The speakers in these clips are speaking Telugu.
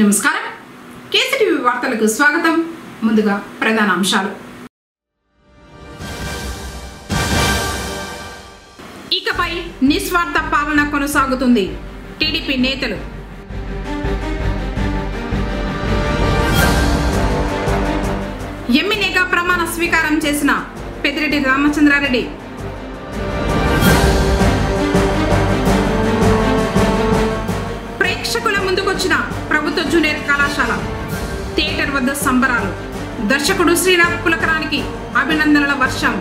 నమస్కారం కేసీటీవీ వార్తలకు స్వాగతం. ముందుగా ప్రధాన అంశాలు. ఇకపై నిస్వార్థ పాలన కొనసాగుతుంది. టీడీపీ నేతలు. ఎమ్మెల్యేగా ప్రమాణ స్వీకారం చేసిన పెద్దిరెడ్డి రామచంద్రారెడ్డి. ప్రేక్షకుల ముందుకొచ్చిన ప్రభుత్వ జూనియర్ కళాశాల. థియేటర్ వద్ద సంబరాలు. దర్శకుడు శ్రీరామ్ పులకరానికి అభినందనల వర్షం.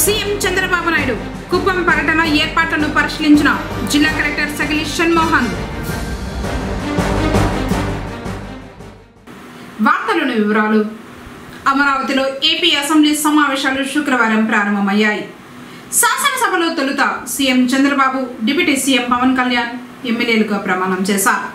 సీఎం చంద్రబాబు నాయుడు కుప్పం పర్యటన ఏర్పాట్లను పరిశీలించిన జిల్లా కలెక్టర్ సగిలి షణ్మోహన్. వార్తలోని వివరాలు. అమరావతిలో ఏపీ అసెంబ్లీ సమావేశాలు శుక్రవారం ప్రారంభమయ్యాయి. శాసనసభలో తొలుత CM Chandrababu, deputy CM Pawan Kalyan ఎమ్మెల్యేలుగా ప్రమాణం చేశారు.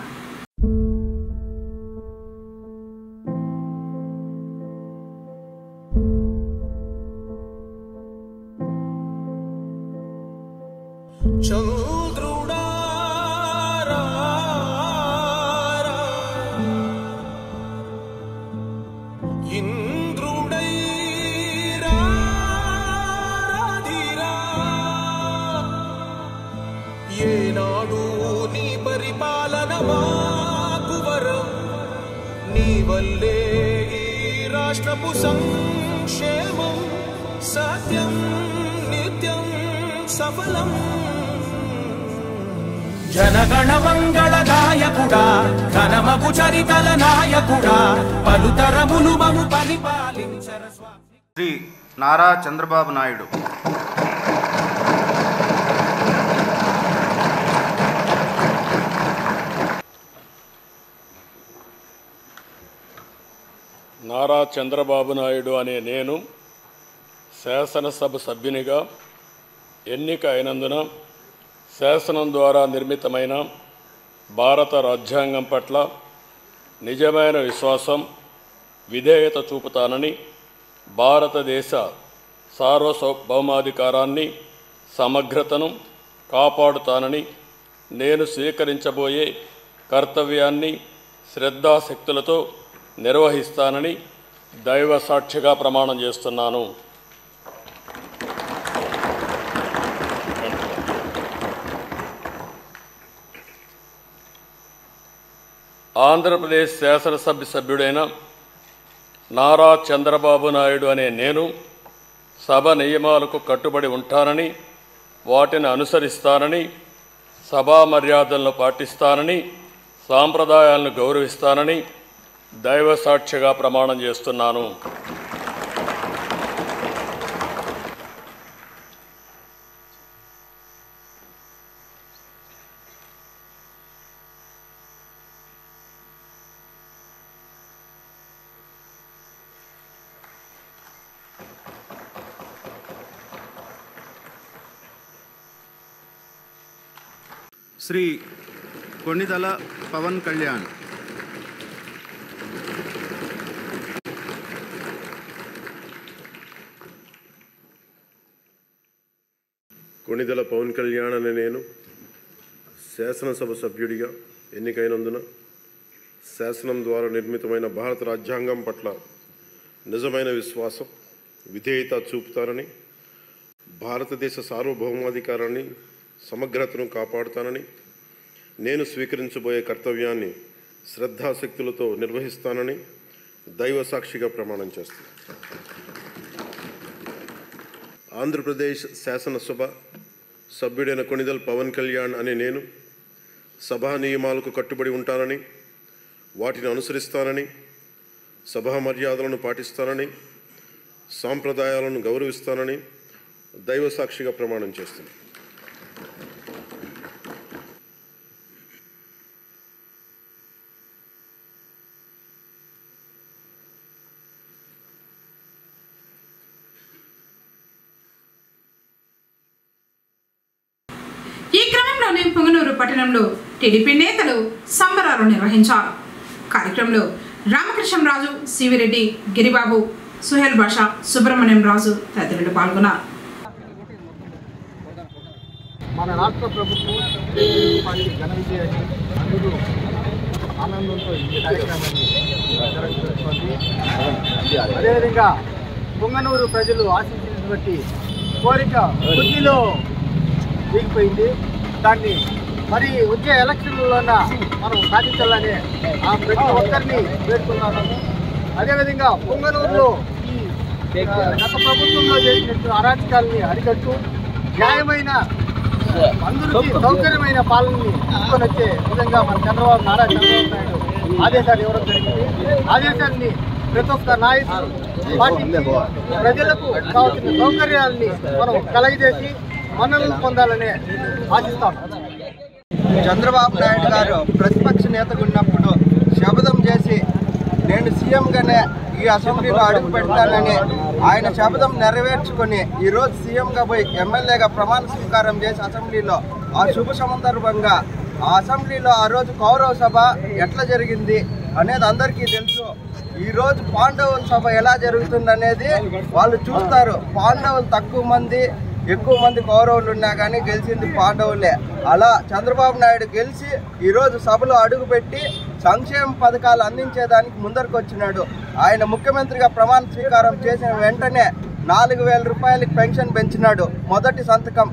ఏనాడు నీ పరిపాలన మాకు వరం, నీ వల్లే ఈ రాష్ట్రపు సంక్షేమం సత్యం నిత్యం సఫలం. జనగణ మంగళ గాయకుడా, ఘనమగు చరితల నాయకుడా, పలుతరములు మము పరిపాలించర స్వామి. శ్రీ నారా చంద్రబాబు నాయుడు నారా చంద్రబాబు నాయుడు అనే నేను శాసనసభ సభ్యునిగా ఎన్నిక అయినందున శాసనం ద్వారా నిర్మితమైన భారత రాజ్యాంగం పట్ల నిజమైన విశ్వాసం, విధేయత చూపుతానని, భారతదేశ సార్వభౌమాధికారాన్ని, సమగ్రతను కాపాడుతానని, నేను స్వీకరించబోయే కర్తవ్యాన్ని శ్రద్ధాశక్తులతో నిర్వహిస్తానని దైవ సాక్షిగా ప్రమాణం చేస్తున్నాను. ఆంధ్రప్రదేశ్ శాసనసభ సభ్యుడైన నారా చంద్రబాబు నాయుడు అనే నేను సభ నియమాలకు కట్టుబడి ఉంటానని, వాటిని అనుసరిస్తానని, సభా మర్యాదలను పాటిస్తానని, సాంప్రదాయాలను గౌరవిస్తానని దైవ సాక్షిగా ప్రమాణం చేస్తున్నాను. శ్రీ కొణిదల పవన్ కళ్యాణ్. కొణిదల పవన్ కళ్యాణ్ అనే నేను శాసనసభ సభ్యుడిగా ఎన్నికైనందున శాసనం ద్వారా నిర్మితమైన భారత రాజ్యాంగం పట్ల నిజమైన విశ్వాసం, విధేయత చూపుతానని, భారతదేశ సార్వభౌమాధికారాన్ని, సమగ్రతను కాపాడుతానని, నేను స్వీకరించబోయే కర్తవ్యాన్ని శ్రద్ధాశక్తులతో నిర్వహిస్తానని దైవ సాక్షిగా ప్రమాణం చేస్తాను. ఆంధ్రప్రదేశ్ శాసనసభ సభ్యుడైన కొణిదల్ పవన్ కళ్యాణ్ అనే నేను సభా నియమాలకు కట్టుబడి ఉంటానని, వాటిని అనుసరిస్తానని, సభా మర్యాదలను పాటిస్తానని, సాంప్రదాయాలను గౌరవిస్తానని దైవ సాక్షిగా ప్రమాణం చేస్తున్నాను. ఈ క్రమంలోనే పొంగనూరు పట్టణంలో టీడీపీ నేతలు సంబరాలు నిర్వహించారు. కార్యక్రమంలో రామకృష్ణరాజు, సివిరెడ్డి, గిరిబాబు, సుహేల్ బాషా, సుబ్రహ్మణ్యం రాజు తదితరులు పాల్గొన్నారు. మన రాష్ట్ర ప్రభుత్వం పార్టీ ఘన విజయాన్ని అందరూ ఆనందంతో ఈ కార్యక్రమాన్ని జరుగుతుంది. అదేవిధంగా పొంగనూరు ప్రజలు ఆశించినటువంటి కోరిక కొద్దిలో దిగిపోయింది. దాన్ని మరి వచ్చే ఎలక్షన్లలోన మనం సాధించాలని ప్రతి ఒక్కరిని పేర్కొన్నాము. అదేవిధంగా పొంగనూరులో ఈ గత ప్రభుత్వంలో చేసినట్టు అరాచకాలని అరికట్టు న్యాయమైన అందరికీ సౌకర్యమైన పాలనని తీసుకొని వచ్చే విధంగా మన నారా చంద్రబాబు నాయుడు ఆదేశాలు ఇవ్వడం జరిగింది. ఆదేశాన్ని ప్రతి ఒక్క నాయకులు పాటించి ప్రజలకు కావాల్సిన సౌకర్యాలని మనం కలగజేసి మన్ననలు పొందాలని ఆశిస్తాం. చంద్రబాబు నాయుడు గారు ప్రతిపక్ష నేతగా ఉన్నప్పుడు శపథం చేసి నేను సీఎంగానే ఈ అసెంబ్లీలో అడుగు పెడతానని ఆయన శపథం నెరవేర్చుకొని ఈరోజు సీఎంగా పోయి ఎమ్మెల్యేగా ప్రమాణ స్వీకారం చేసి అసెంబ్లీలో ఆ శుభ సందర్భంగా ఆ అసెంబ్లీలో ఆ రోజు కౌరవ సభ ఎట్లా జరిగింది అనేది అందరికీ తెలుసు. ఈరోజు పాండవుల సభ ఎలా జరుగుతుందనేది వాళ్ళు చూస్తారు. పాండవులు తక్కువ మంది ఎక్కువ మంది కౌరవులు ఉన్నా కానీ గెలిచింది పాండవులే. అలా చంద్రబాబు నాయుడు గెలిచి ఈరోజు సభలో అడుగుపెట్టి సంక్షేమ పథకాలు అందించేదానికి ముందరకు వచ్చినాడు. ఆయన ముఖ్యమంత్రిగా ప్రమాణ స్వీకారం చేసిన వెంటనే 4,000 రూపాయలకి పెన్షన్ పెంచినాడు. మొదటి సంతకం.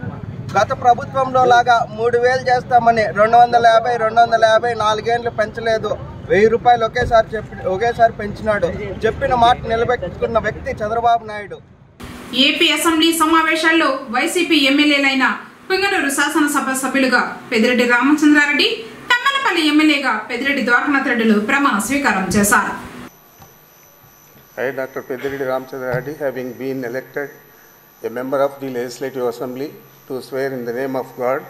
గత ప్రభుత్వంలో లాగా 3,000 చేస్తామని 250 4 పెంచలేదు. 1,000 రూపాయలు ఒకేసారి పెంచినాడు. చెప్పిన మాట నిలబెట్టుకున్న వ్యక్తి చంద్రబాబు నాయుడు. ఏపీ అసెంబ్లీ సమావేశాల్లో వైసీపీ ఎమ్మెల్యేలైన పొంగనూరు శాసనసభ సభ్యులుగా పెద్దిరెడ్డి రామచంద్రారెడ్డి, తమ్మలపల్లి ఎమ్మెల్యేగా పెద్దిరెడ్డి ద్వారకానాథ్ రెడ్డిలు ప్రమాణ స్వీకారం చేశారు. I, Dr. Peddireddy Ramchandra Reddy, having been elected a member of the Legislative Assembly, to swear in the name of God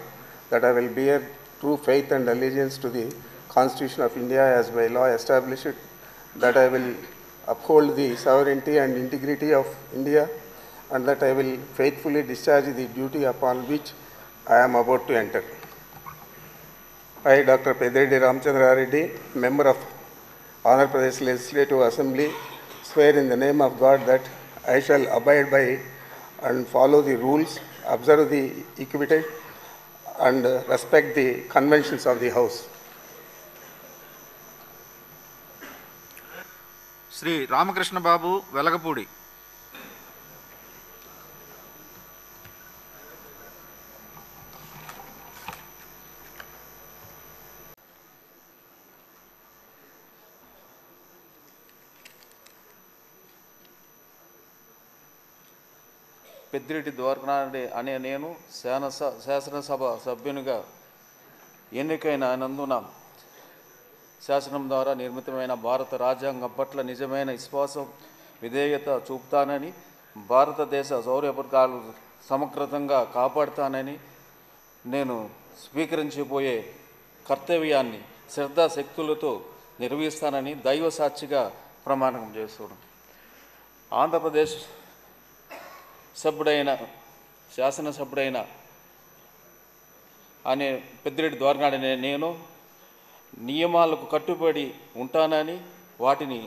that I will bear true faith and allegiance to the Constitution of India as by law established, that I will uphold the sovereignty and integrity of India, and that I will faithfully discharge the duty upon which I am about to enter. I, Dr. Peddireddy Ramchandra Reddy, member of Andhra Pradesh Legislative Assembly, swear in the name of God that I shall abide by and follow the rules, observe the equity, and respect the conventions of the House. Shri Ramakrishna Babu Velagapudi. Peddireddy Dwarakanath అనే నేను శాసనసభ సభ్యునిగా ఎన్నికైనందున శాసనం ద్వారా నిర్మితమైన భారత రాజ్యాంగం పట్ల నిజమైన విశ్వాసం విధేయత చూపుతానని, భారతదేశ శౌర్యపథకాలు సమగ్రంగా కాపాడుతానని, నేను స్వీకరించబోయే కర్తవ్యాన్ని శ్రద్ధాశక్తులతో నిర్వహిస్తానని దైవ సాక్షిగా ప్రమాణం చేస్తున్నాను. ఆంధ్రప్రదేశ్ శాసనసభ్యుడైన అనే పెద్దిరెడ్డి ద్వారకానాథ్ అనే నేను నియమాలకు కట్టుబడి ఉంటానని, వాటిని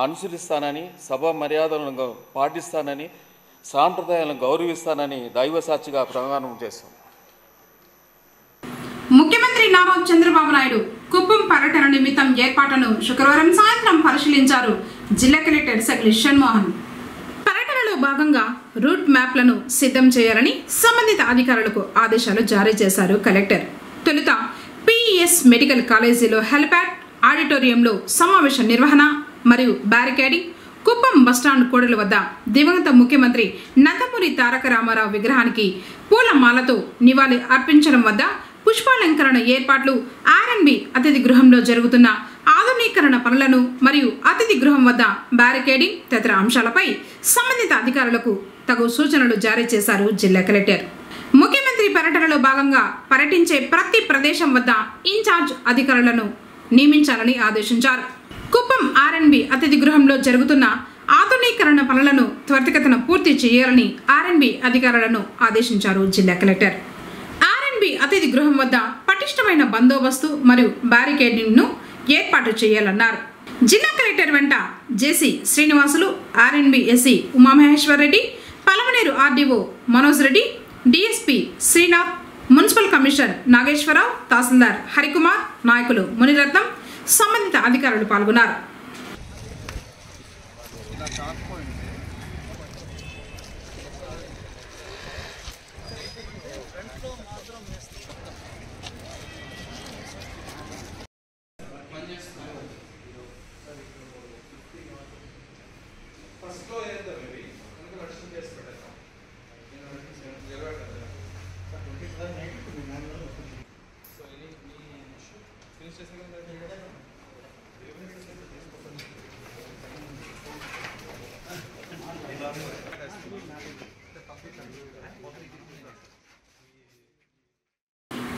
అనుసరిస్తానని, సభా మర్యాదలను పాటిస్తానని, సాంప్రదాయాలను గౌరవిస్తానని దైవ సాక్షిగా ప్రమాణం చేస్తాను. ముఖ్యమంత్రి నారా చంద్రబాబు నాయుడు కుప్పం పర్యటన నిమిత్తం ఏర్పాట్లను శుక్రవారం సాయంత్రం పరిశీలించారు జిల్లా కలెక్టర్ సకలి షణ్మోహన్. పర్యటనలో భాగంగా రూట్ మ్యాప్లను సిద్ధం చేయాలని సంబంధిత అధికారులకు ఆదేశాలు జారీ చేశారు కలెక్టర్. తొలుత పిఈఎస్ మెడికల్ కాలేజీలో హెలిప్యాడ్, ఆడిటోరియంలో సమావేశ నిర్వహణ మరియు బ్యారికేడింగ్, కుప్పం బస్టాండ్ కూడలి వద్ద దివంగత ముఖ్యమంత్రి నందమూరి తారక రామారావు విగ్రహానికి పూలమాలతో నివాళి అర్పించడం వద్ద పుష్పాలంకరణ ఏర్పాట్లు, ఆర్ఎన్బి అతిథి గృహంలో జరుగుతున్న ఆధునీకరణ పనులను మరియు అతిథి గృహం వద్ద బ్యారికేడింగ్ తదితర అంశాలపై సంబంధిత అధికారులకు తగు సూచనలు జారీ చేశారు జిల్లా కలెక్టర్. ముఖ్యమంత్రి పర్యటనలో భాగంగా పర్యటించే ప్రతి ప్రదేశం వద్ద ఇన్ఛార్జ్ అధికారులను నియమించాలని ఆదేశించారు. కుప్పం ఆర్ఎన్బి అతిథి గృహంలో జరుగుతున్న ఆధునీకరణ పనులను త్వరితగతిన పూర్తి చేయాలని ఆర్ఎన్బి అధికారులను ఆదేశించారు జిల్లా కలెక్టర్. ఆర్ఎన్బి అతిథి గృహం వద్ద పటిష్టమైన బందోబస్తు మరియు బ్యారికేడింగ్ను ఏర్పాటు చేయాలన్నారు. జిల్లా కలెక్టర్ వెంట JC Srinivasulu, RNB SC Umamaheswar Reddy, Palamaneru RDO Manoj Reddy, DSP Srinath, municipal commissioner Nageswararao, తహసీల్దార్ హరికుమార్, నాయకులు మునిరత్నం, సంబంధిత అధికారులు పాల్గొన్నారు.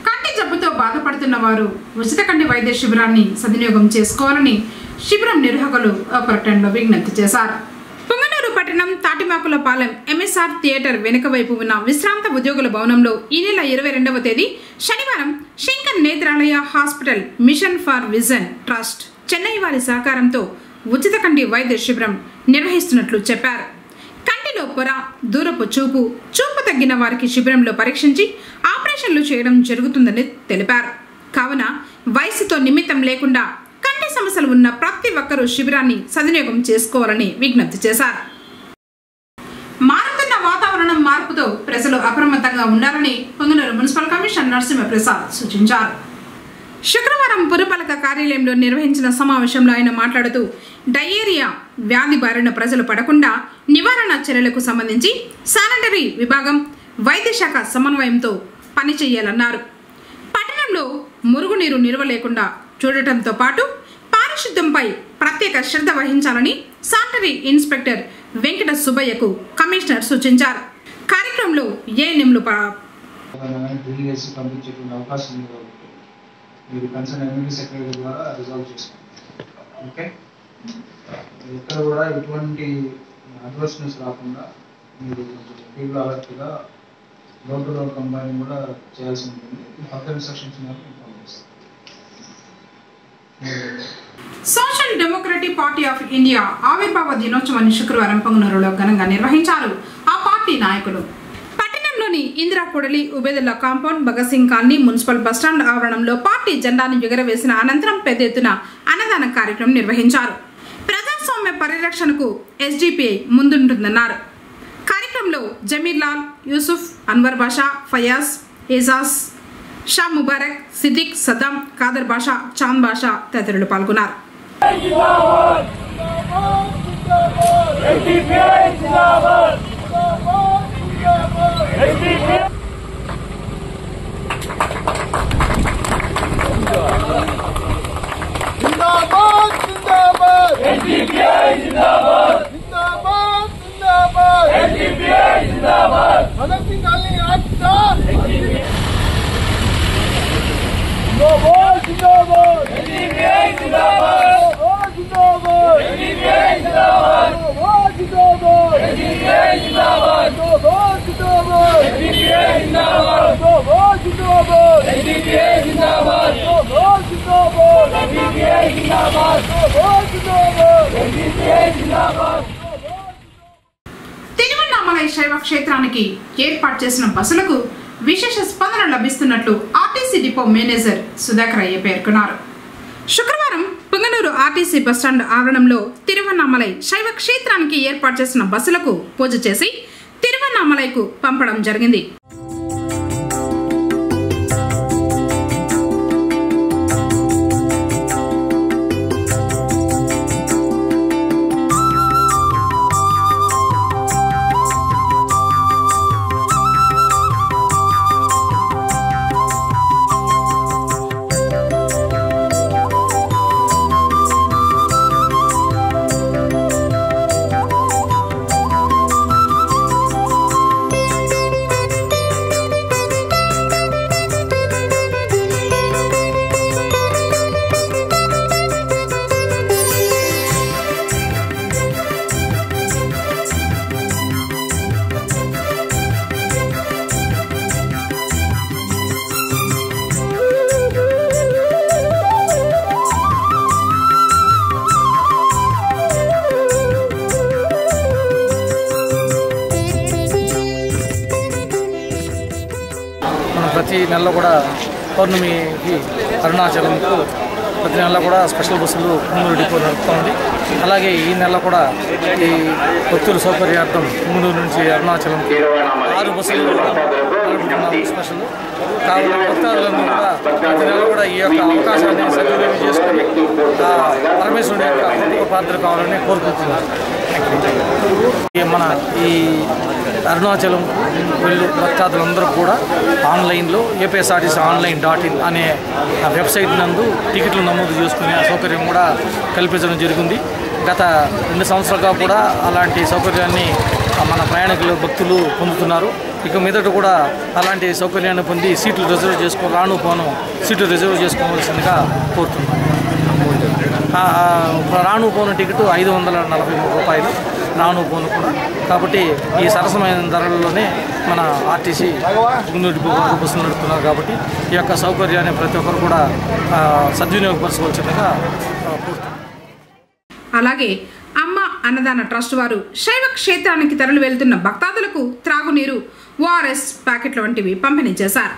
కంటి జబ్బుతో బాధపడుతున్న వారు ఉచిత కంటి వైద్య శిబిరాన్ని సద్వినియోగం చేసుకోవాలని శిబిరం నిర్వాహకులు ప్రకటనలో విజ్ఞప్తి చేశారు. పొంగనూరు పట్టణం తాటిమాకులపాలెం ఎంఎస్ఆర్ థియేటర్ వెనుక వైపు ఉన్న విశ్రాంత ఉద్యోగుల భవనంలో ఈ నెల 22వ తేదీ శనివారం Shankar Nethralaya hospital mission for vision trust Chennai వారి సహకారంతో ఉచిత కంటి వైద్య శిబిరం నిర్వహిస్తున్నట్లు చెప్పారు. కంటిలో పొర, దూరపు చూపు తగ్గిన వారికి శిబిరంలో పరీక్షించి ఆపరేషన్లు చేయడం జరుగుతుందని తెలిపారు. కావున వయసుతో నిమిత్తం లేకుండా కంటి సమస్యలు ఉన్న ప్రతి ఒక్కరూ శిబిరాన్ని సద్వినియోగం చేసుకోవాలని విజ్ఞప్తి చేశారు. మారుతున్న వాతావరణం మార్పుతో ప్రజలు అప్రమత్తంగా ఉండాలని పొంగనూరు మున్సిపల్ కమిషనర్ నరసింహప్రసాద్ సూచించారు. శుక్రవారం పురపాలక కార్యాలయంలో నిర్వహించిన సమావేశంలో ఆయన మాట్లాడుతూ డయేరియా వ్యాధి బారిన ప్రజలు పడకుండా నివారణ చర్యలకు సంబంధించి శానిటరీ విభాగం, వైద్య శాఖ సమన్వయంతో పనిచేయాలన్నారు. పట్టణంలో మురుగునీరు నిల్వ లేకుండా చూడటంతో పాటు పారిశుద్ధ్యంపై ప్రత్యేక శ్రద్ధ వహించాలని శానిటరీ ఇన్స్పెక్టర్ వెంకట సుబ్బయ్యకు కమిషనర్ సూచించారు. కార్యక్రమంలో ఏఎన్ఎంలు మీరు కన్సర్న్ ఎమ్మెల్యే సెక్రటరీ ద్వారా రిజాల్వ్ చేసుకోండి. ఓకే, ఇక్కడ కూడా ఎటువంటి అడ్వర్స్నెస్ రాకుండా మీరు ఫీల్డ్ అలర్ట్గా డోర్ టు డోర్ కంబైన్ కూడా చేయాల్సి ఉంటుంది. ఫర్దర్ ఇన్స్ట్రక్షన్స్ ఇన్ఫార్మ్ చేస్తాం. Social democratic party of India ఆవిర్భావ దినోత్సవాన్ని శుక్రవారం పొంగనూరులో ఘనంగా నిర్వహించారు. ఆ పార్టీ నాయకులు పట్టణంలోని ఇందిరా కూడలి, Ubedulla compound, Bhagat Singh colony, municipal bus stand ఆవరణంలో పార్టీ జెండాను ఎగురవేసిన అనంతరం పెద్ద ఎత్తున అన్నదాన కార్యక్రమం నిర్వహించారు. ప్రజాస్వామ్య పరిరక్షణకు ఎస్డిపిఐ ముందుంటుందన్నారు. కార్యక్రమంలో జమీర్లాల్, యూసుఫ్, అన్వర్ బాషా, ఫయాజ్, ఏజాజ్, షా ముబారక్, సిద్దిక్, సద్దాం, కాదర్ బాషా, చాంద్ బాషా తదితరులు పాల్గొన్నారు. తిరువన్నామలై శైవ క్షేత్రానికి ఏర్పాటు చేసిన బస్సులకు విశేష స్పందన లభిస్తున్నట్లు ఆర్టీసీ డిపో మేనేజర్ సుధాకర్ అయ్య పేర్కొన్నారు. శుక్రవారం పొంగనూరు ఆర్టీసీ బస్టాండ్ ఆవరణంలో తిరువన్నామలై శైవ క్షేత్రానికి ఏర్పాటు చేసిన బస్సులకు పూజ చేసి తిరువన్నామలైకు పంపడం జరిగింది. ప్రతి నెలలో కూడా పౌర్ణమికి అరుణాచలంకు ప్రతి నెలలో కూడా స్పెషల్ బస్సులు పుంగనూరు డిపో నడుపుతోంది. అలాగే ఈ నెల కూడా ఈ భక్తుల సౌకర్యార్థం పుంగనూరు నుంచి అరుణాచలం 6 బస్సులు నడుపుతున్నాము స్పెషల్. కావున భక్తాదులందరూ కూడా ప్రతి నెల కూడా ఈ యొక్క అవకాశాన్ని సద్వినియోగం చేసుకుని పరమేశ్వరుని యొక్క కృపకు పాత్ర కావాలని కోరుకుంటున్నారు. మన ఈ అరుణాచలం వెళ్ళు భక్తాదులందరూ కూడా ఆన్లైన్లో ఏపీఎస్ఆర్టీసీ online.in అనే వెబ్సైట్ నందు టికెట్లు నమోదు చేసుకునే సౌకర్యం కూడా కల్పించడం జరిగింది. గత 2 సంవత్సరాలుగా కూడా అలాంటి సౌకర్యాన్ని మన ప్రయాణికులు భక్తులు పొందుతున్నారు. ఇక మీదట కూడా అలాంటి సౌకర్యాన్ని పొంది సీట్లు రిజర్వ్ చేసుకో రాను సీట్లు రిజర్వ్ చేసుకోవాల్సిందిగా కోరుతున్నాను. రాను పోను టికెట్ 543 రూపాయలు రాను పోను కూడా. కాబట్టి ఈ సరసమైన ధరలలోనే మన ఆర్టీసీ పుంగనూరు బస్సులు నడుపుతున్నారు. కాబట్టి ఈ యొక్క సౌకర్యాన్ని ప్రతి ఒక్కరు కూడా సద్వినియోగపరచుకోవాల్సిందిగా కోరుతున్నాను. అలాగే అమ్మ అన్నదాన ట్రస్ట్ వారు శైవ క్షేత్రానికి తరలి వెళ్తున్న భక్తాదులకు త్రాగునీరు, ORS ప్యాకెట్ల వంటివి పంపిణీ చేశారు.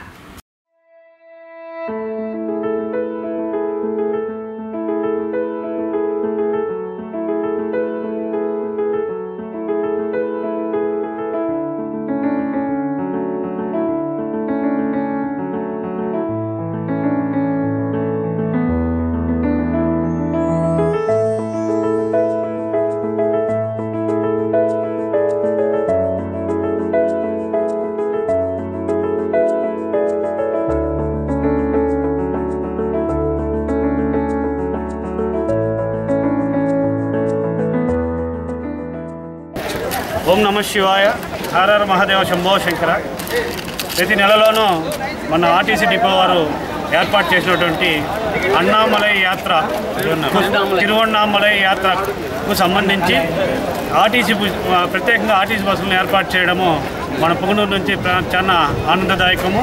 ఓం నమ శివాయ, హర మహాదేవ, శంభో శంకర. ప్రతి నెలలోనూ మన ఆర్టీసీ డిపో వారు ఏర్పాటు చేసినటువంటి అన్నామలై యాత్ర, తిరువన్నామలై యాత్రకు సంబంధించి ప్రత్యేకంగా ఆర్టీసీ బస్సులను ఏర్పాటు చేయడము మన పుంగనూరు నుంచి చాలా ఆనందదాయకము.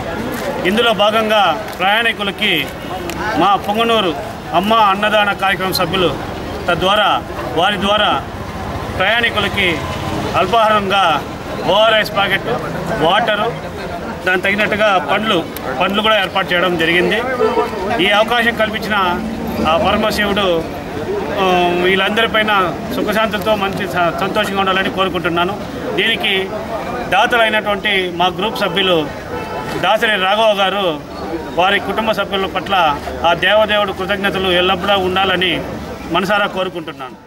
ఇందులో భాగంగా ప్రయాణికులకి మా పుంగనూరు అమ్మ అన్నదాన కార్యక్రమం సభ్యులు వారి ద్వారా ప్రయాణికులకి అల్పాహారంగా ORS ప్యాకెట్, వాటరు, దానికి తగినట్టుగా పండ్లు కూడా ఏర్పాటు చేయడం జరిగింది. ఈ అవకాశం కల్పించిన ఆ పరమశివుడు వీళ్ళందరిపైన సుఖశాంతులతో మంచి సంతోషంగా ఉండాలని కోరుకుంటున్నాను. దీనికి దాతలైనటువంటి మా గ్రూప్ సభ్యులు దాసరి రాఘవ గారు వారి కుటుంబ సభ్యుల పట్ల ఆ దేవదేవుడు కృతజ్ఞతలు ఎల్లప్పుడూ ఉండాలని మనసారా కోరుకుంటున్నాను.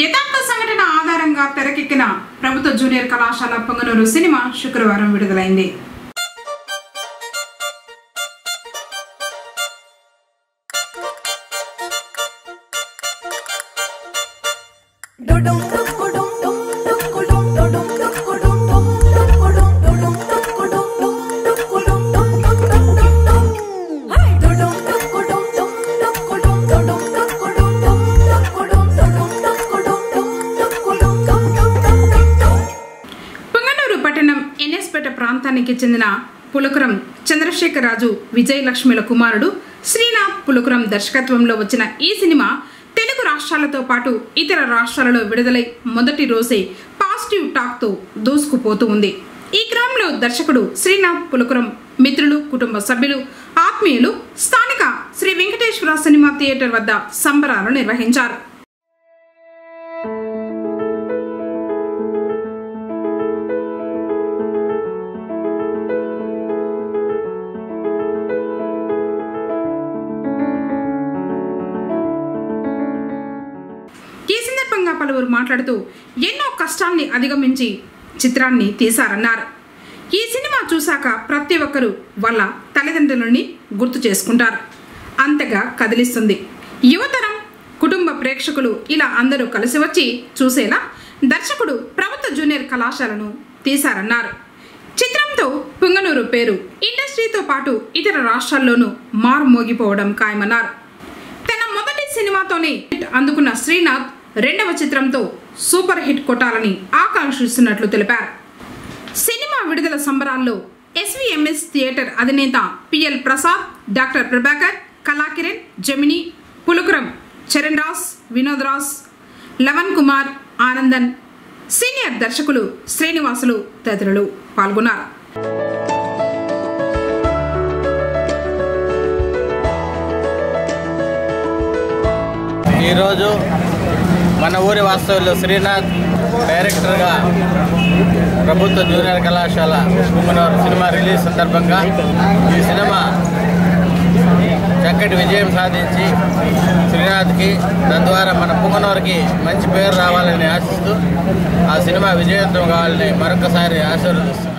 యథార్థ సంఘటన ఆధారంగా తెరకెక్కిన ప్రభుత్వ జూనియర్ కళాశాల పొంగనూరు సినిమా శుక్రవారం విడుదలైంది. ప్రాంతానికి చెందిన పులకురం చంద్రశేఖరరాజు విజయలక్ష్మిల కుమారుడు శ్రీనాథ్ పులకురం దర్శకత్వంలో వచ్చిన ఈ సినిమా తెలుగు రాష్ట్రాలతో పాటు ఇతర రాష్ట్రాలలో విడుదలై మొదటి రోజే పాజిటివ్ టాక్తో దూసుకుపోతూ ఉంది. ఈ క్రమంలో దర్శకుడు శ్రీనాథ్ పులకురం మిత్రులు, కుటుంబ సభ్యులు, ఆత్మీయులు స్థానిక శ్రీ వెంకటేశ్వర సినిమా థియేటర్ వద్ద సంబరాలు నిర్వహించారు. పలువురు మాట్లాడుతూ ఎన్నో కష్టాన్ని అధిగమించి చిత్రాన్ని తీశారన్నారు. ఈ సినిమా చూశాక ప్రతి ఒక్కరూ వాళ్ళ తల్లిదండ్రులని గుర్తు చేసుకుంటారు. అంతగా కదిలిస్తుంది. యువతరం, కుటుంబ ప్రేక్షకులు ఇలా అందరూ కలిసి వచ్చి చూసేలా దర్శకుడు ప్రభుత్వ జూనియర్ కళాశాలను తీశారన్నారు. చిత్రంతో పుంగనూరు పేరు ఇండస్ట్రీతో పాటు ఇతర రాష్ట్రాల్లోనూ మారుమోగిపోవడం ఖాయమన్నారు. తన మొదటి సినిమాతోనే హిట్ అందుకున్న శ్రీనాథ్ రెండవ చిత్రంతో సూపర్ హిట్ కొట్టాలని ఆకాంక్షిస్తున్నట్లు తెలిపారు. సినిమా విడుదల సంబరాల్లో SVMS థియేటర్ అధినేత PL ప్రసాద్, డాక్టర్ ప్రభాకర్, కళాకిరణ్, జమిని, పులకురం, చరణ్ రాజ్, వినోద్ రాజ్, లవన్ కుమార్, ఆనందన్, సీనియర్ దర్శకులు శ్రీనివాసులు తదితరులు పాల్గొన్నారు. ఈరోజు మన ఊరి వాస్తవ్యులు శ్రీనాథ్ డైరెక్టర్గా ప్రభుత్వ జూనియర్ కళాశాల పుంగనూరు సినిమా రిలీజ్ సందర్భంగా ఈ సినిమా చక్కటి విజయం సాధించి శ్రీనాథ్కి తద్వారా మన పుంగనూరుకి మంచి పేరు రావాలని ఆశిస్తూ ఆ సినిమా విజయవంతం కావాలని మరొకసారి ఆశీర్వదిస్తున్నాను.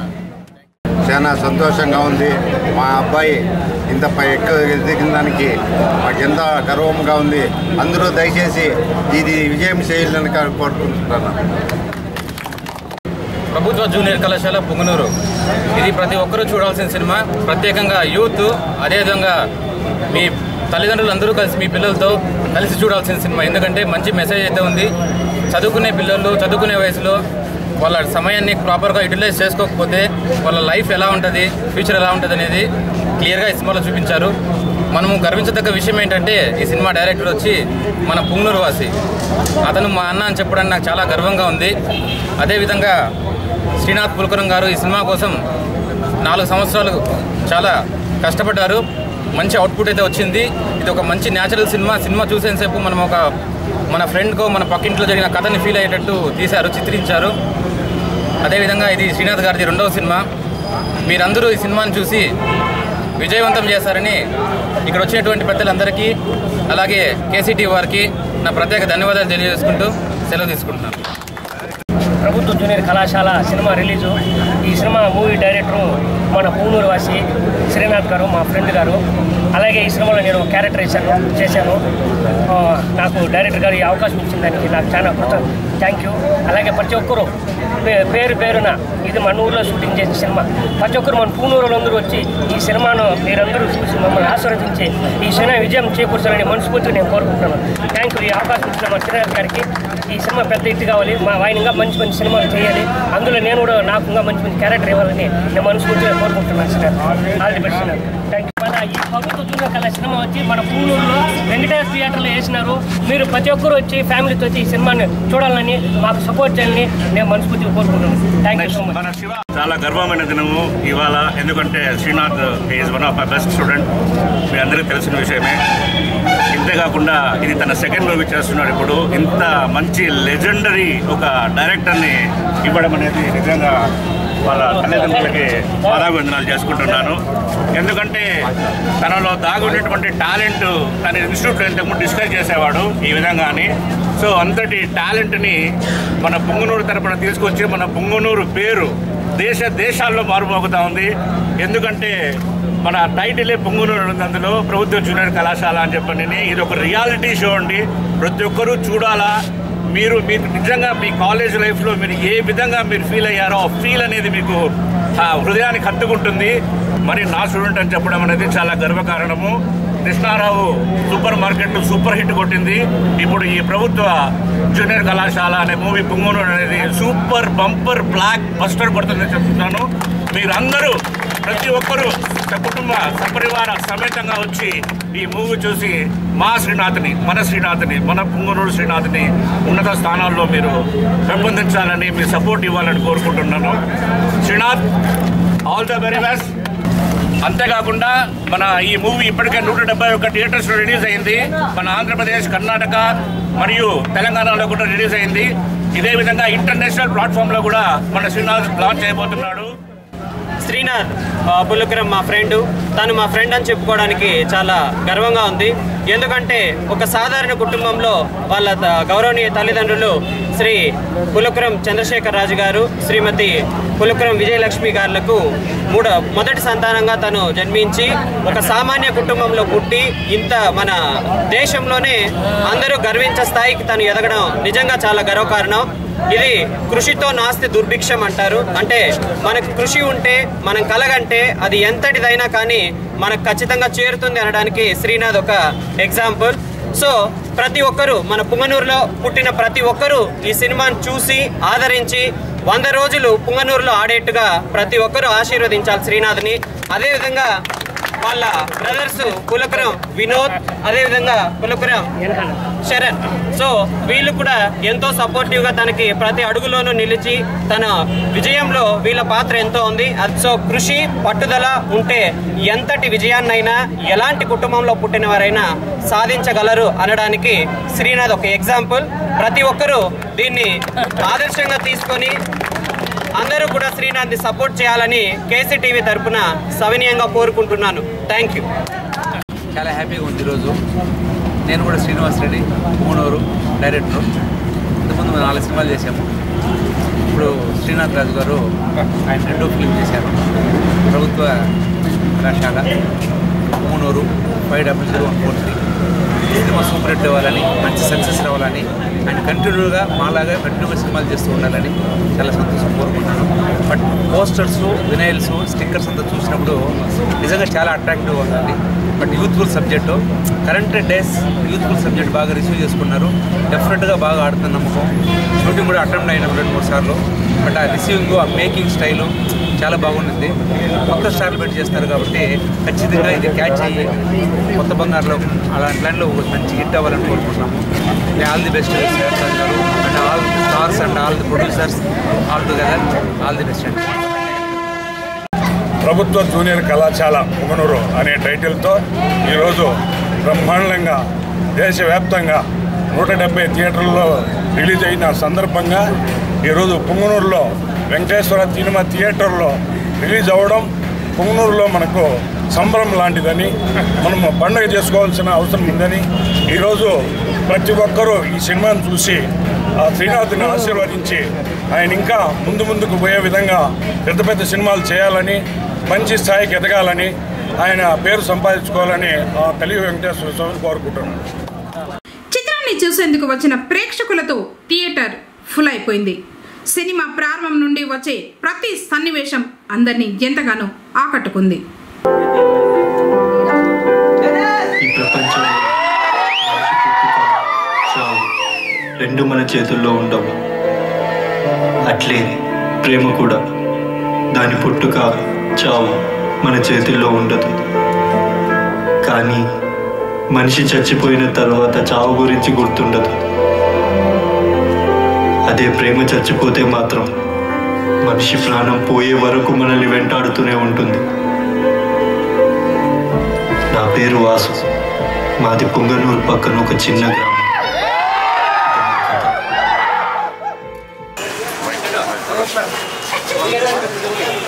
చాలా సంతోషంగా ఉంది. మా అబ్బాయి ఇంత ఎదిగినానికి మాకు ఎంత గర్వంగా ఉంది. అందరూ దయచేసి ఇది విజయం చేయాలని కోరుకుంటున్నాను. ప్రభుత్వ జూనియర్ కళాశాల పుంగనూరు ఇది ప్రతి ఒక్కరూ చూడాల్సిన సినిమా. ప్రత్యేకంగా యూత్, అదేవిధంగా మీ తల్లిదండ్రులు అందరూ కలిసి మీ పిల్లలతో కలిసి చూడాల్సిన సినిమా. ఎందుకంటే మంచి మెసేజ్ అయితే ఉంది. చదువుకునే పిల్లలు చదువుకునే వయసులో వాళ్ళ సమయాన్ని ప్రాపర్గా యూటిలైజ్ చేసుకోకపోతే వాళ్ళ లైఫ్ ఎలా ఉంటుంది, ఫ్యూచర్ ఎలా ఉంటుంది అనేది క్లియర్గా ఈ సినిమాలో చూపించారు. మనము గర్వించదగ్గ విషయం ఏంటంటే ఈ సినిమా డైరెక్టర్ వచ్చి మన పుంగనూరు వాసి. అతను మా అన్న అని చెప్పడానికి నాకు చాలా గర్వంగా ఉంది. అదేవిధంగా శ్రీనాథ్ పులకరం గారు ఈ సినిమా కోసం 4 సంవత్సరాలు చాలా కష్టపడ్డారు. మంచి అవుట్పుట్ అయితే వచ్చింది. ఇది ఒక మంచి న్యాచురల్ సినిమా. సినిమా చూసేసేపు మనం మన ఫ్రెండ్కో మన పక్కింట్లో జరిగిన కథని ఫీల్ అయ్యేటట్టు తీశారు, చిత్రించారు. అదేవిధంగా ఇది శ్రీనాథ్ గారిది 2వ సినిమా. మీరందరూ ఈ సినిమాని చూసి విజయవంతం చేస్తారని ఇక్కడ వచ్చినటువంటి పెద్దలందరికీ, అలాగే కేసీటీ వారికి నా ప్రత్యేక ధన్యవాదాలు తెలియజేసుకుంటూ సెలవు తీసుకుంటున్నాను. ప్రభుత్వ జూనియర్ కళాశాల సినిమా రిలీజు. ఈ సినిమా మూవీ డైరెక్టరు మన పుంగనూరు వాసి శ్రీనాథ్ గారు, మా ఫ్రెండ్ గారు. అలాగే ఈ సినిమాలో నేను క్యారెక్టరైజేషన్ చేశాను. నాకు డైరెక్టర్ గారు ఈ అవకాశం ఇచ్చిన దానికి నాకు చాలా థ్యాంక్ యూ. అలాగే ప్రతి ఒక్కరూ పేరున ఇది మన ఊరిలో షూటింగ్ చేసిన సినిమా. ప్రతి ఒక్కరు మన పుంగనూరులో అందరూ వచ్చి ఈ సినిమాను మీరందరూ చూసి మమ్మల్ని ఆశీర్వదించి ఈ సినిమా విజయం చేకూర్చాలని మనస్ఫూర్తిగా నేను కోరుకుంటున్నాను. Thank you. ఈ అవకాశం ఇచ్చిన మా శ్రీనాథ్ గారికి. ఈ సినిమా పెద్ద హిట్ కావాలి, మా ఆయన ఇంకా మంచి మంచి సినిమాలు చేయాలి, అందులో నేను కూడా నాకు ఇంకా మంచి మంచి క్యారెక్టర్ ఇవ్వాలని నేను మనస్ఫూర్తిగా కోరుకుంటున్నాను sir. All the best sir. Thank you. మన ఈ ప్రభుత్వ జూనియర్ కళా సినిమా వచ్చి మన పుంగనూరులో వెంకటేశ్వర థియేటర్లో వేసినారు. మీరు ప్రతి ఒక్కరు వచ్చి ఫ్యామిలీతో వచ్చి ఈ సినిమాని చూడాలని, మాకు సపోర్ట్ చేయాలని నేను మనస్ఫూర్తిగా కోరుకుంటున్నాను. Thank you so much. చాలా గర్వమైన దినము ఇవాళ. ఎందుకంటే Srinath is one of my best student, మీ అందరికీ తెలిసిన విషయమే. ఇంతేకాకుండా ఇది తన 2nd మూవీ చేస్తున్నాడు. ఇప్పుడు ఇంత మంచి లెజెండరీ ఒక డైరెక్టర్ని ఇవ్వడం అనేది నిజంగా వాళ్ళ తల్లిదండ్రులకి పాదాభివందనాలు చేసుకుంటున్నాను. ఎందుకంటే తనలో దాగున్నటువంటి టాలెంట్ తన ఇన్స్టిట్యూట్లో ఇంతకుముందు డిస్కస్ చేసేవాడు ఈ విధంగా అని. సో అంతటి టాలెంట్ని మన పుంగనూరు తరపున తీసుకొచ్చి మన పుంగనూరు పేరు దేశాల్లో మారుమోగుతూ ఉంది. ఎందుకంటే మన టైటిలే పుంగనూరు ఉంది, అందులో ప్రభుత్వ జూనియర్ కళాశాల అని చెప్పండి. ఇది ఒక రియాలిటీ షో అండి, ప్రతి ఒక్కరూ చూడాలా. మీకు నిజంగా మీ కాలేజ్ లైఫ్లో మీరు ఏ విధంగా మీరు ఫీల్ అయ్యారో ఆ ఫీల్ అనేది మీకు హృదయానికి హత్తుకుంటుంది. మరి నా స్టూడెంట్ అని చెప్పడం అనేది చాలా గర్వకారణము. Krishnarao super market super hit కొట్టింది. ఇప్పుడు ఈ ప్రభుత్వ జూనియర్ కళాశాల అనే మూవీ పుంగనూరు అనేది సూపర్ బంపర్ బ్లాక్ బస్టర్ కొడుతుందని చెప్తున్నాను. మీరందరూ ప్రతి ఒక్కరూ కుటుంబ సపరివార సమేతంగా వచ్చి ఈ మూవీ చూసి మా శ్రీనాథ్ని, మన పుంగనూరు శ్రీనాథ్ని ఉన్నత స్థానాల్లో మీరు పెంపొందించాలని, మీ సపోర్ట్ ఇవ్వాలని కోరుకుంటున్నాను. Srinath, all the very best. అంతేకాకుండా మన ఈ మూవీ ఇప్పటికే 171 థియేటర్స్లో రిలీజ్ అయింది. మన ఆంధ్రప్రదేశ్, కర్ణాటక మరియు తెలంగాణలో కూడా రిలీజ్ అయింది. ఇదే విధంగా ఇంటర్నేషనల్ ప్లాట్ఫామ్లో కూడా మన శ్రీనాథ్ లాంచ్ చేయబోతున్నాడు. శ్రీనాథ్ పులకరం మా ఫ్రెండ్. తను మా ఫ్రెండ్ అని చెప్పుకోవడానికి చాలా గర్వంగా ఉంది. ఎందుకంటే ఒక సాధారణ కుటుంబంలో వాళ్ళ గౌరవనీయ తల్లిదండ్రులు శ్రీ పులకరం చంద్రశేఖర్ రాజు గారు, శ్రీమతి పులకరం విజయలక్ష్మి గారులకు మొదటి సంతానంగా తను జన్మించి ఒక సామాన్య కుటుంబంలో పుట్టి ఇంత మన దేశంలోనే అందరూ గర్వించే స్థాయికి తను ఎదగడం నిజంగా చాలా గర్వకారణం. ఇది కృషితో నాస్తి దుర్భిక్షం అంటారు. అంటే మనకు కృషి ఉంటే, మనం కలగంటే అది ఎంతటిదైనా కానీ మనకు ఖచ్చితంగా చేరుతుంది అనడానికి శ్రీనాథ్ ఒక ఎగ్జాంపుల్. సో ప్రతి ఒక్కరూ, మన పుంగనూరులో పుట్టిన ప్రతి ఒక్కరూ ఈ సినిమాను చూసి ఆదరించి 100 రోజులు పుంగనూరులో ఆడేట్టుగా ప్రతి ఒక్కరూ ఆశీర్వదించాలి శ్రీనాథ్ని. అదేవిధంగా వాళ్ళ బ్రదర్స్ పులకరం వినోద్, అదేవిధంగా పులకరం శరణ్. సో వీళ్ళు కూడా ఎంతో సపోర్టివ్గా తనకి ప్రతి అడుగులోనూ నిలిచి తన విజయంలో వీళ్ళ పాత్ర ఎంతో ఉంది. సో కృషి పట్టుదల ఉంటే ఎంతటి విజయాన్నైనా ఎలాంటి కుటుంబంలో పుట్టిన వారైనా సాధించగలరు అనడానికి శ్రీనాథ్ ఒక ఎగ్జాంపుల్. ప్రతి ఒక్కరూ దీన్ని ఆదర్శంగా తీసుకొని అందరూ కూడా శ్రీనాథ్ని సపోర్ట్ చేయాలని కేసీటీవీ తరఫున సవినీయంగా కోరుకుంటున్నాను. Thank you. చాలా హ్యాపీగా ఉంది ఈరోజు. నేను కూడా శ్రీనివాస్ రెడ్డి పుంగనూరు డైరెక్టర్. ఇంతకుముందు మేము 4 సినిమాలు చేశాము. ఇప్పుడు శ్రీనాథ్ రాజు గారు ఆయన 2వ ఫిల్మ్ చేశారు. ప్రభుత్వ కళాశాల పుంగనూరు 500143. సినిమా సూపర్ హిట్ అవ్వాలని, మంచి సక్సెస్ రావాలని, అండ్ కంటిన్యూగా మాలాగా కంటిన్యూగా సినిమాలు చేస్తూ ఉండాలని చాలా సంతోషం కోరుకుంటున్నాను. బట్ పోస్టర్స్, వినైల్స్, స్టిక్కర్స్ అంతా చూసినప్పుడు నిజంగా చాలా అట్రాక్టివ్గా ఉందండి. But youthful subject, current days youthful subject బాగా రిసీవ్ చేసుకున్నారు. డెఫినెట్గా బాగా ఆడుతున్న నమ్మకం. షూటింగ్ కూడా అటెంప్ట్ అయిన 2-3 సార్లు. బట్ ఆ రిసీవింగ్, ఆ మేకింగ్ స్టైలు చాలా బాగుంటుంది. కొత్త స్టార్లు పెట్టి చేస్తారు కాబట్టి ఖచ్చితంగా ఇది క్యాచ్ అయ్యి కొత్త బంగారులో అలాంటి ప్లాన్లో మంచి హిట్ అవ్వాలని కోరుకుంటున్నాము. All the best and all stars and all the producers all together all the best. ప్రభుత్వ జూనియర్ కళాశాల పుంగనూరు అనే టైటిల్తో ఈరోజు బ్రహ్మాండంగా దేశవ్యాప్తంగా 170 థియేటర్లలో రిలీజ్ అయిన సందర్భంగా ఈరోజు పుంగనూరులో వెంకటేశ్వర సినిమా థియేటర్లో రిలీజ్ అవ్వడం పుంగనూరులో మనకు సంబరం లాంటిదని, మనము పండుగ చేసుకోవాల్సిన అవసరం ఉందని ఈరోజు ప్రతి ఒక్కరూ ఈ సినిమాను చూసి ఆ శ్రీనాథ్ని ఆశీర్వదించి ఆయన ఇంకా ముందుకు పోయే విధంగా పెద్ద పెద్ద సినిమాలు చేయాలని, మంచి స్థాయికి ఎదగాలని, ఆయన పేరు సంపాదించుకోవాలని ఆ తెలుగు వెంకటేశ్వర స్వామిని కోరుకుంటున్నాను. చిత్రాన్ని చూసేందుకు వచ్చిన ప్రేక్షకులతో థియేటర్ ఫుల్ అయిపోయింది. సినిమా ప్రారంభం నుండి వచ్చే ప్రతి సన్నివేశం అందరినీ ఎంతగానో ఆకట్టుకుంది. ఈ ప్రపంచంలో రెండు మన చేతుల్లో ఉండవు. అట్లే ప్రేమ కూడా, దాని పుట్టుక చావు మన చేతుల్లో ఉండదు. కానీ మనిషి చచ్చిపోయిన తర్వాత చావు గురించి గుర్తుండదు. అదే ప్రేమ చచ్చిపోతే మాత్రం మనిషి ప్రాణం పోయే వరకు మనల్ని వెంటాడుతూనే ఉంటుంది. నా పేరు వాసు. మాది పుంగనూరు పక్కన ఒక చిన్న గ్రామం.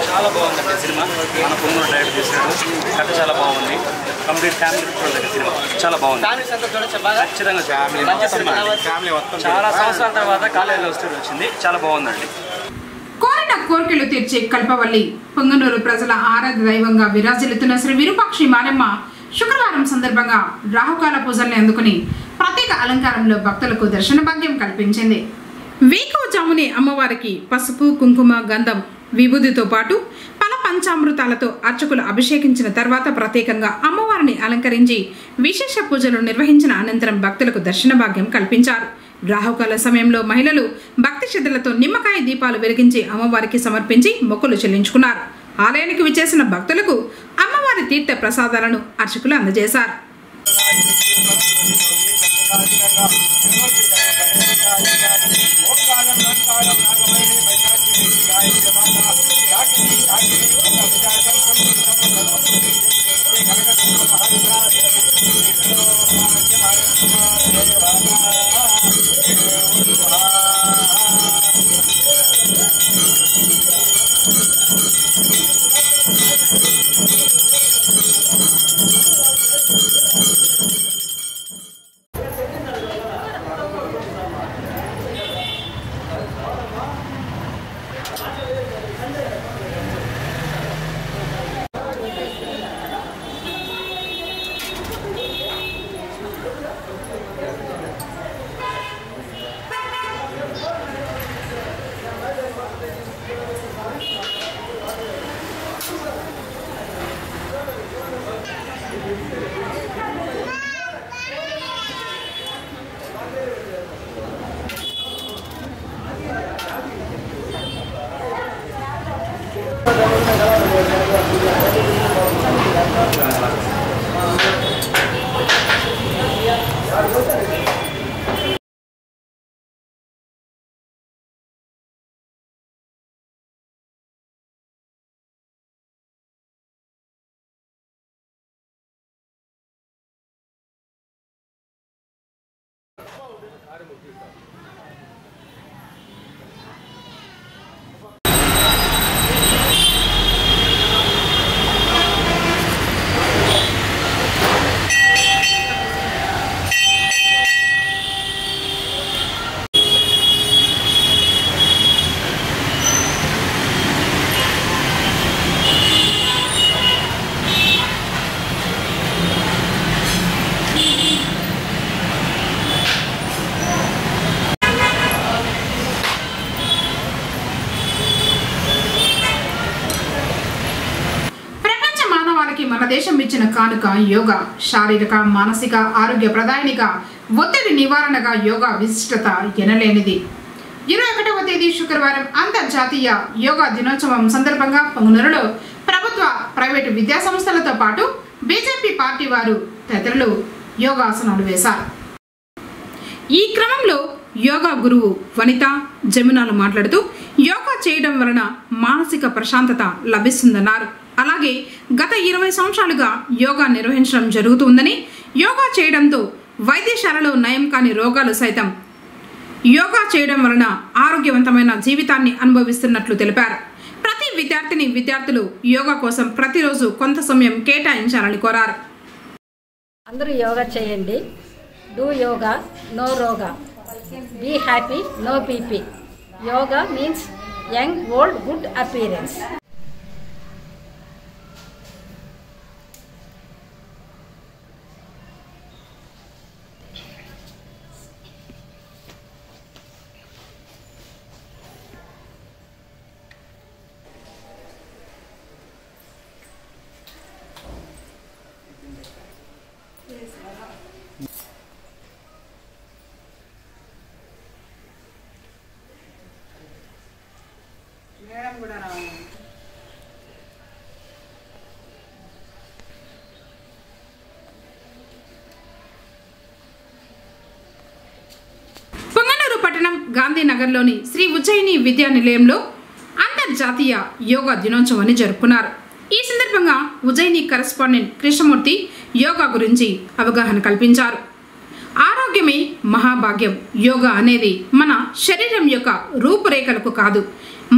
చాలా బాగుందండి సినిమా. మన పుంగనూరు డైరెక్ట్ చేశాడు. కథ చాలా బాగుంది. కంప్లీట్ ఫ్యామిలీ చూడదగ్గ సినిమా. చాలా బాగుంది. ఖచ్చితంగా మంచి సినిమా. చాలా సంవత్సరాల తర్వాత కాలేజీలో స్టోరీ వచ్చింది. చాలా బాగుందండి. కోరిన కోరికలు తీర్చే కల్పవల్లి, పుంగనూరు ప్రజల ఆరాధ్య దైవంగా విరాజిల్లుతున్న శ్రీ విరూపాక్షి మారమ్మ శుక్రవారం సందర్భంగా రాహుకాల పూజల్ని అందుకుని ప్రత్యేక అలంకారంలో భక్తులకు దర్శన భాగ్యం కల్పించింది. వేకువజామునే అమ్మవారికి పసుపు, కుంకుమ, గంధం, విభూతితో పాటు పల పంచామృతాలతో అర్చకులు అభిషేకించిన తర్వాత ప్రత్యేకంగా అమ్మవారిని అలంకరించి విశేష పూజలు నిర్వహించిన అనంతరం భక్తులకు దర్శన భాగ్యం కల్పించారు. రాహుకాల సమయంలో మహిళలు భక్తి శ్రద్ధలతో నిమ్మకాయ దీపాలు వెలిగించి అమ్మవారికి సమర్పించి మొక్కులు చెల్లించుకున్నారు. ఆలయానికి విచ్చేసిన భక్తులకు అమ్మవారి తీర్థ ప్రసాదాలను అర్చకులు అందజేశారు. మన దేశం ఇచ్చిన కానుక యోగా. శారీరక మానసిక ఆరోగ్య ప్రదాయనిగా, ఒత్తిడి నివారణగా యోగా విశిష్టత ఎనలేనిది. 21వ తేదీ శుక్రవారం అంతర్జాతీయ యోగా దినోత్సవం సందర్భంగా పొంగునూరులో ప్రభుత్వ ప్రైవేటు విద్యా సంస్థలతో పాటు బీజేపీ పార్టీ వారు తదితరులు యోగాసనాలు వేశారు. ఈ క్రమంలో యోగా గురువు వనిత జమునాలు మాట్లాడుతూ యోగా చేయడం వలన మానసిక ప్రశాంతత లభిస్తుందన్నారు. అలాగే గత 20 సంవత్సరాలుగా యోగా నిర్వహించడం జరుగుతుందని, యోగా చేయడంతో వైద్యశాలలో నయం కాని రోగాలు సైతం యోగా చేయడం వలన ఆరోగ్యవంతమైన జీవితాన్ని అనుభవిస్తున్నట్లు తెలిపారు. ప్రతి విద్యార్థులు యోగా కోసం ప్రతిరోజు కొంత సమయం కేటాయించాలని కోరారు. అందరూ యోగా చేయండి. డూ యోగా, నో రోగా. Be happy, no BP. Yoga means young, old, good appearance. Punganur పట్టణం గాంధీనగర్లోని శ్రీ ఉజ్జయిని విద్యా నిలయంలో అంతర్జాతీయ యోగా దినోత్సవాన్ని జరుపుకున్నారు. ఈ సందర్భంగా ఉజ్జయిని కరెస్పాండెంట్ కృష్ణమూర్తి యోగా గురించి అవగాహన కల్పించారు. ఆరోగ్యమే మహాభాగ్యం. యోగా అనేది మన శరీరం యొక్క రూపురేఖలకు కాదు,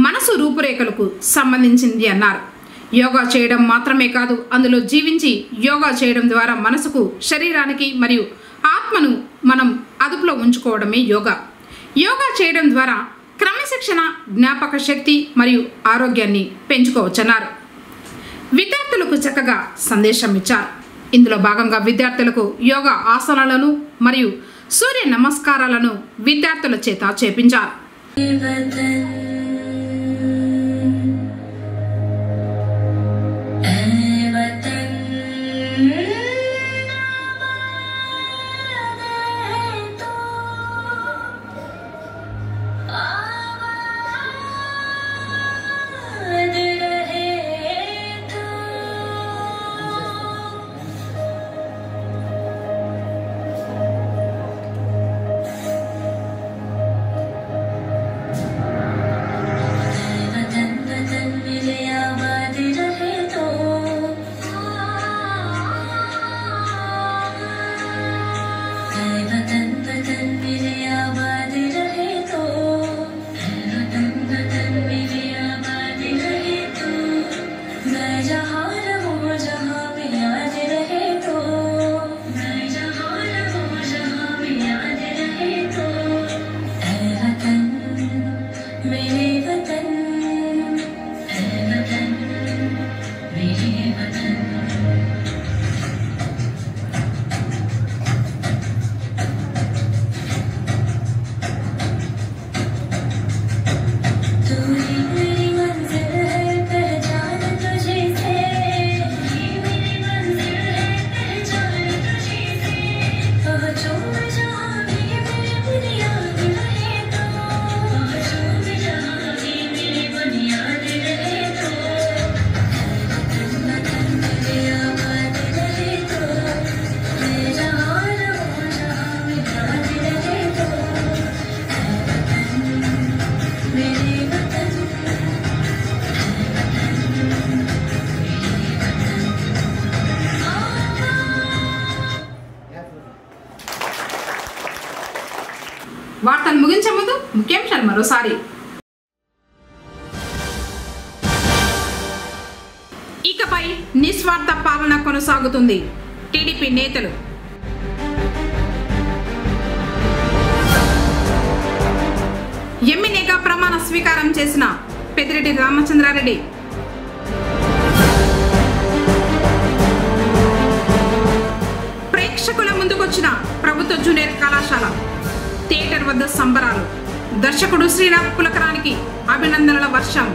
మనసు రూపురేఖలకు సంబంధించింది అన్నారు. యోగా చేయడం మాత్రమే కాదు, అందులో జీవించి యోగా చేయడం ద్వారా మనసుకు, శరీరానికి మరియు ఆత్మను మనం అదుపులో ఉంచుకోవడమే యోగా. యోగా చేయడం ద్వారా క్రమశిక్షణ, జ్ఞాపక శక్తి మరియు ఆరోగ్యాన్ని పెంచుకోవచ్చన్నారు. విద్యార్థులకు చక్కగా సందేశం ఇచ్చారు. ఇందులో భాగంగా విద్యార్థులకు యోగా ఆసనాలను మరియు సూర్య నమస్కారాలను విద్యార్థుల చేత చేపించారు. వార్తలు ముగించే ముందు ముఖ్యాంశాలు మరోసారి. ఇకపై నిస్వార్థ పాలన కొనసాగుతుంది టీడీపీ నేతలు. ఎమ్మెల్యేగా ప్రమాణ స్వీకారం చేసిన పెద్దిరెడ్డి రామచంద్రారెడ్డి. ప్రేక్షకుల ముందుకొచ్చిన ప్రభుత్వ జూనియర్ కళాశాల. థియేటర్ వద్ద సంబరాలు. దర్శకుడు శ్రీనాథ్ పులకరానికి అభినందనల వర్షం.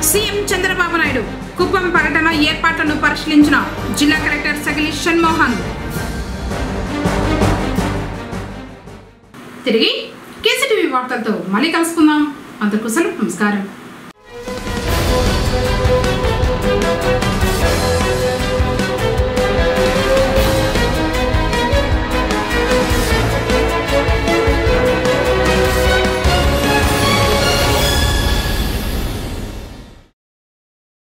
సీఎం చంద్రబాబు నాయుడు కుప్పం పర్యటన ఏర్పాట్లను పరిశీలించిన జిల్లా కలెక్టర్ సగిలి షణ్మోహన్. తిరిగి కేసీటీవీ వార్తలతో మళ్ళీ కలుసుకుందాం. అంతకు సెలవు. నమస్కారం.